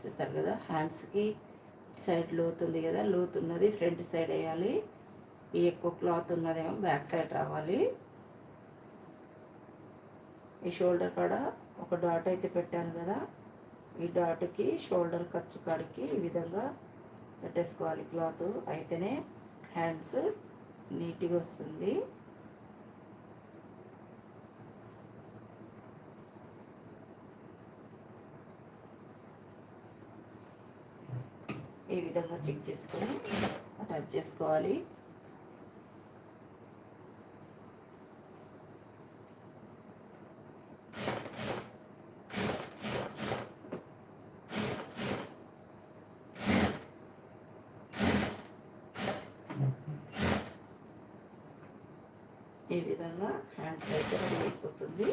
చూస్తారు కదా, హ్యాండ్స్కి సైడ్ లోతు ఉంది కదా, లోతు ఉన్నది ఫ్రంట్ సైడ్ వేయాలి. ఈ ఎక్కువ క్లాత్ ఉన్నదేమో బ్యాక్ సైడ్ రావాలి. ఈ షోల్డర్ కాడ ఒక డాట్ అయితే పెట్టాను కదా, ఈ డాట్కి షోల్డర్ ఖర్చు కాడికి ఈ విధంగా పెట్టేసుకోవాలి క్లాత్. అయితేనే హ్యాండ్స్ నీట్గా వస్తుంది. ఈ విధంగా చెక్ చేసుకొని అటాచ్ చేసుకోవాలి. ఈ విధంగా హ్యాండ్స్ అయితే రెడీ అయిపోతుంది.